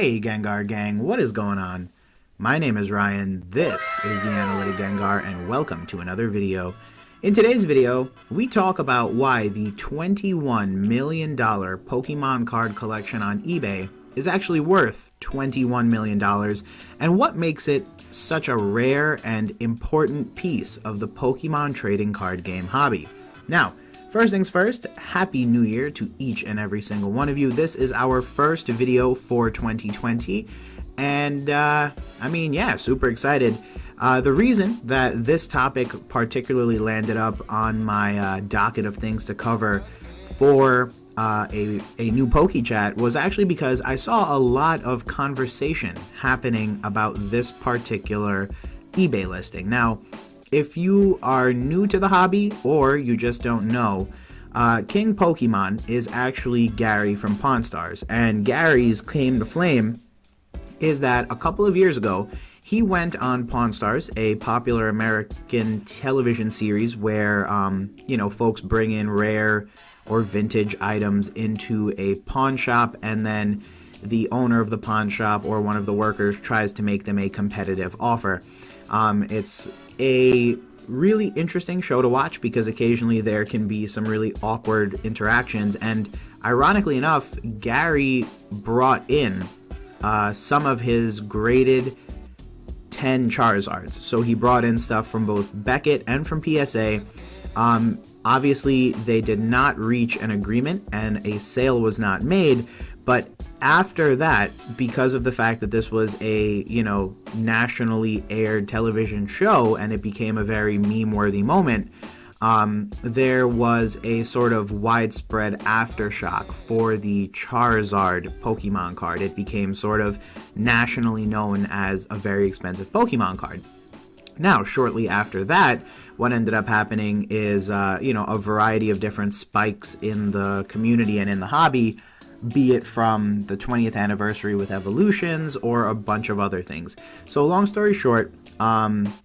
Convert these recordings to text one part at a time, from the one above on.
Hey Gengar Gang, what is going on? My name is Ryan, this is the Analytic Gengar, and welcome to another video. In today's video, we talk about why the $21 million Pokemon card collection on eBay is actually worth $21 million, and what makes it such a rare and important piece of the Pokemon trading card game hobby. Now, first things first, Happy New Year to each and every single one of you. This is our first video for 2020, and super excited. The reason that this topic particularly landed up on my docket of things to cover for a new PokeChat was actually because I saw a lot of conversation happening about this particular eBay listing. Now, if you are new to the hobby or you just don't know, King Pokemon is actually Gary from Pawn Stars, and Gary's claim to flame is that a couple of years ago he went on Pawn Stars, a popular American television series where folks bring in rare or vintage items into a pawn shop, and then the owner of the pawn shop or one of the workers tries to make them a competitive offer. It's a really interesting show to watch because occasionally there can be some really awkward interactions, and ironically enough, Gary brought in some of his graded 10 Charizards. So he brought in stuff from both Beckett and from PSA. Obviously, they did not reach an agreement and a sale was not made, but after that, because of the fact that this was a, nationally aired television show and it became a very meme-worthy moment, there was a sort of widespread aftershock for the Charizard Pokemon card. It became sort of nationally known as a very expensive Pokemon card. Now, shortly after that, what ended up happening is, a variety of different spikes in the community and in the hobby, be it from the 20th anniversary with Evolutions or a bunch of other things. So long story short,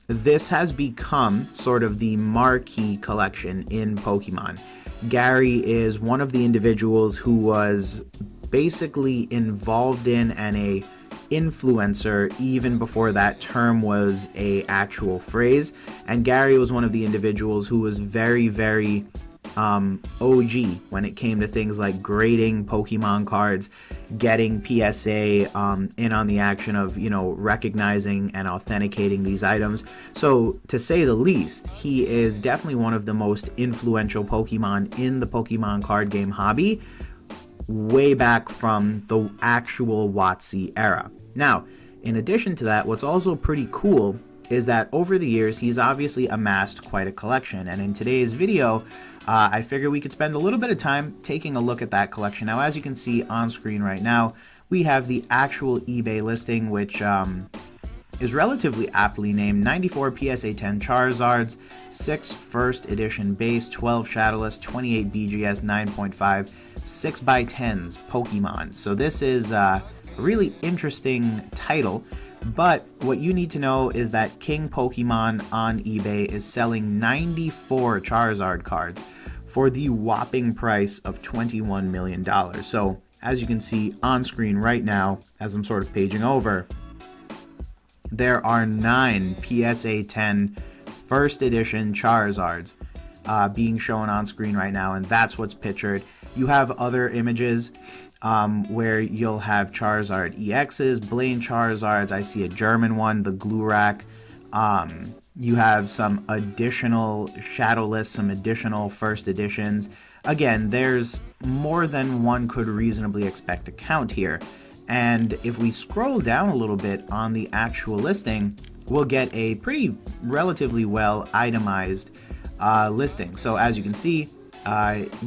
this has become sort of the marquee collection in Pokemon. Gary is one of the individuals who was basically involved in and a influencer even before that term was a actual phrase, and Gary was one of the individuals who was very OG when it came to things like grading Pokemon cards, getting PSA in on the action of recognizing and authenticating these items. So to say the least, he is definitely one of the most influential Pokemon in the Pokemon card game hobby, way back from the actual WotC era. Now, in addition to that, what's also pretty cool is that over the years, he's obviously amassed quite a collection. And in today's video, I figure we could spend a little bit of time taking a look at that collection. Now, as you can see on screen right now, we have the actual eBay listing, which is relatively aptly named 94 PSA 10 Charizards, 6 first edition base, 12 Shadowless, 28 BGS, 9.5, 6x10s Pokemon. So this is a really interesting title, but what you need to know is that King Pokemon on eBay is selling 94 Charizard cards for the whopping price of $21 million. So as you can see on screen right now, as I'm sort of paging over, there are 9 PSA 10 first edition Charizards being shown on screen right now, and that's what's pictured. You have other images where you'll have Charizard EXs, Blaine Charizards. I see a German one, the Glurak. You have some additional Shadowless, some additional first editions. Again, there's more than one could reasonably expect to count here. And if we scroll down a little bit on the actual listing, we'll get a pretty relatively well itemized listing. So as you can see,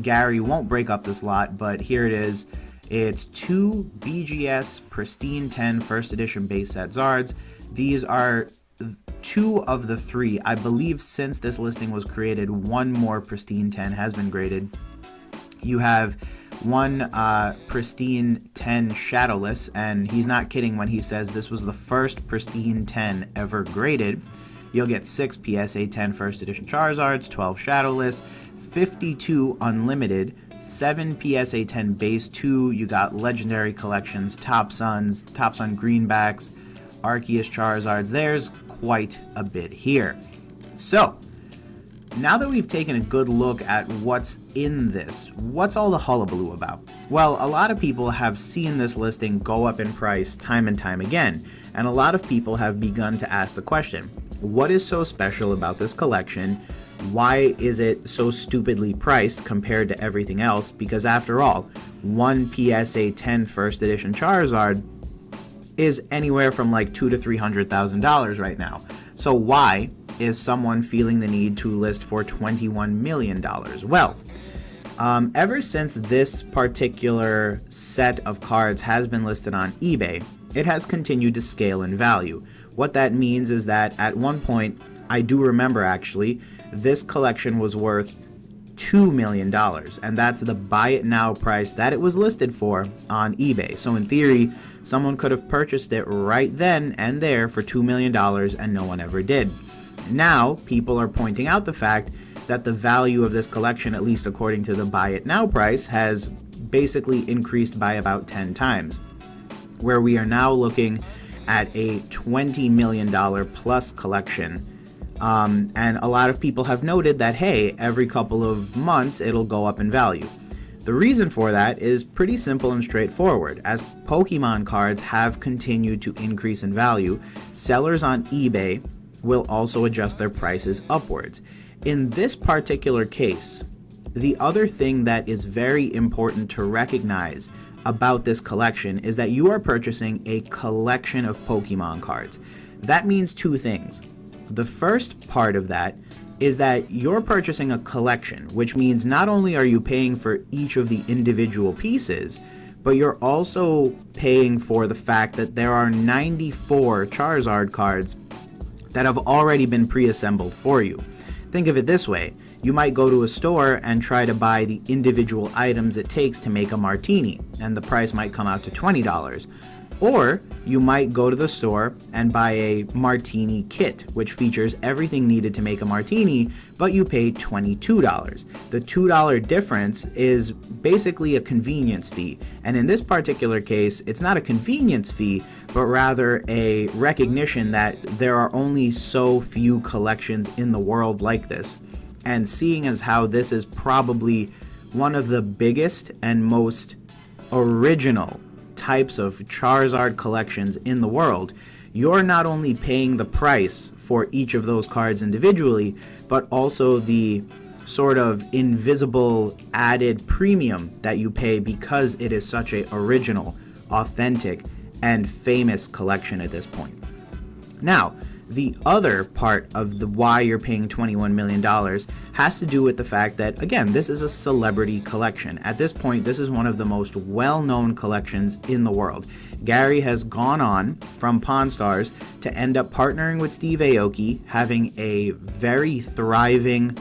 Gary won't break up this lot, but here it is. It's 2 BGS Pristine 10 First Edition base set Zards. These are 2 of the 3. I believe since this listing was created, 1 more Pristine 10 has been graded. You have 1 Pristine 10 Shadowless, and he's not kidding when he says this was the first Pristine 10 ever graded. You'll get 6 PSA 10 First Edition Charizards, 12 Shadowless, 52 Unlimited, 7 PSA 10 base 2, you got legendary collections, Top Sun Greenbacks, Arceus Charizards. There's quite a bit here. So, now that we've taken a good look at what's in this, what's all the hullabaloo about? Well, a lot of people have seen this listing go up in price time and time again, and a lot of people have begun to ask the question, what is so special about this collection? Why is it so stupidly priced compared to everything else? Because after all, one PSA 10 first edition Charizard is anywhere from like $200,000 to $300,000 right now. So why is someone feeling the need to list for $21 million? Well, ever since this particular set of cards has been listed on eBay, it has continued to scale in value. What that means is that at one point, I do remember actually, this collection was worth $2 million, and that's the buy it now price that it was listed for on eBay. So in theory, someone could have purchased it right then and there for $2 million and no one ever did. Now, people are pointing out the fact that the value of this collection, at least according to the buy it now price, has basically increased by about 10 times, where we are now looking at a $20 million plus collection. And a lot of people have noted that, hey, every couple of months it'll go up in value. The reason for that is pretty simple and straightforward. As Pokemon cards have continued to increase in value, sellers on eBay will also adjust their prices upwards. In this particular case, the other thing that is very important to recognize about this collection is that you are purchasing a collection of Pokemon cards. That means two things. The first part of that is that you're purchasing a collection, which means not only are you paying for each of the individual pieces, but you're also paying for the fact that there are 94 Charizard cards that have already been pre-assembled for you. Think of it this way. You might go to a store and try to buy the individual items it takes to make a martini, and the price might come out to $20. Or you might go to the store and buy a martini kit, which features everything needed to make a martini, but you pay $22. The $2 difference is basically a convenience fee. And in this particular case, it's not a convenience fee, but rather a recognition that there are only so few collections in the world like this. And seeing as how this is probably one of the biggest and most original types of Charizard collections in the world, you're not only paying the price for each of those cards individually, but also the sort of invisible added premium that you pay because it is such a original, authentic, and famous collection at this point. Now, the other part of the why you're paying $21 million has to do with the fact that, again, this is a celebrity collection. At this point, this is one of the most well-known collections in the world. Gary has gone on from Pawn Stars to end up partnering with Steve Aoki, having a very thriving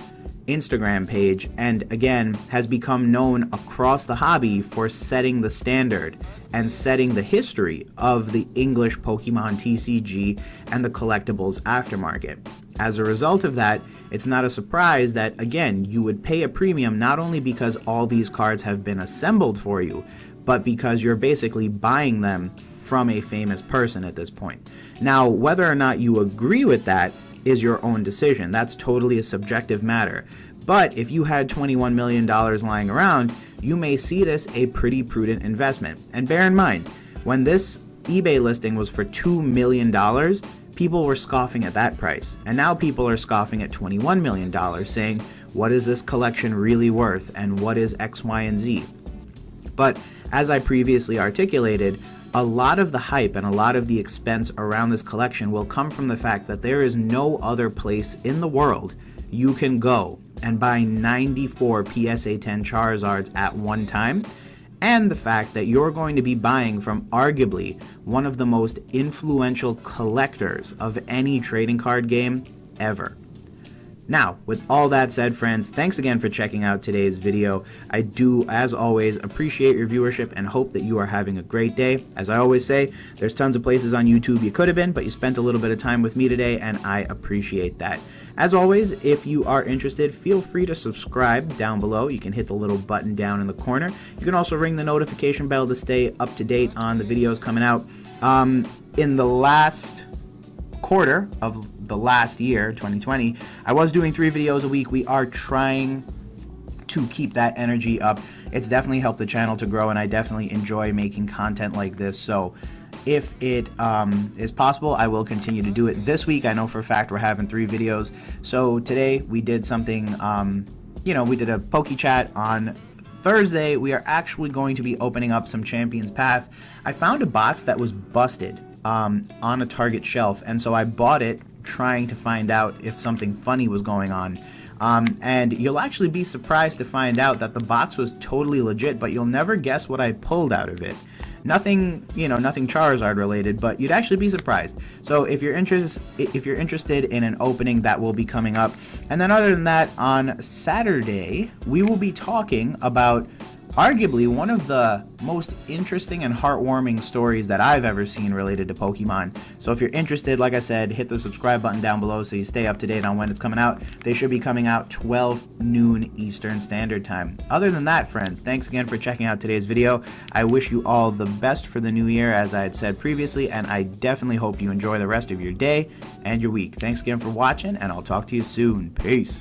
Instagram page, and again, has become known across the hobby for setting the standard and setting the history of the English Pokemon TCG and the collectibles aftermarket. As a result of that, it's not a surprise that, again, you would pay a premium not only because all these cards have been assembled for you, but because you're basically buying them from a famous person at this point. Now, whether or not you agree with that is your own decision. That's totally a subjective matter. But if you had $21 million lying around, you may see this a pretty prudent investment. And bear in mind, when this eBay listing was for $2 million, people were scoffing at that price. And now people are scoffing at $21 million, saying, what is this collection really worth? And what is X, Y, and Z? But as I previously articulated, a lot of the hype and a lot of the expense around this collection will come from the fact that there is no other place in the world you can go and buy 94 PSA 10 Charizards at one time, and the fact that you're going to be buying from arguably one of the most influential collectors of any trading card game ever. Now, with all that said, friends, thanks again for checking out today's video. I do, as always, appreciate your viewership and hope that you are having a great day. As I always say, there's tons of places on YouTube you could have been, but you spent a little bit of time with me today, and I appreciate that. As always, if you are interested, feel free to subscribe down below. You can hit the little button down in the corner. You can also ring the notification bell to stay up to date on the videos coming out. In the last quarter of the last year, 2020, I was doing 3 videos a week. We are trying to keep that energy up. It's definitely helped the channel to grow, and I definitely enjoy making content like this. So if it is possible, I will continue to do it this week. I know for a fact we're having 3 videos. So today we did something, we did a PokeChat on Thursday. We are actually going to be opening up some Champions Path. I found a box that was busted on a Target shelf, and so I bought it trying to find out if something funny was going on. And you'll actually be surprised to find out that the box was totally legit, but you'll never guess what I pulled out of it. Nothing Charizard related, but you'd actually be surprised. So if you're interested in an opening, that will be coming up. And then other than that, on Saturday, we will be talking about arguably one of the most interesting and heartwarming stories that I've ever seen related to Pokemon. So if you're interested, like I said, hit the subscribe button down below so you stay up to date on when it's coming out. They should be coming out 12 noon Eastern Standard Time. Other than that, friends, thanks again for checking out today's video. I wish you all the best for the new year, as I had said previously, and I definitely hope you enjoy the rest of your day and your week. Thanks again for watching, and I'll talk to you soon. Peace.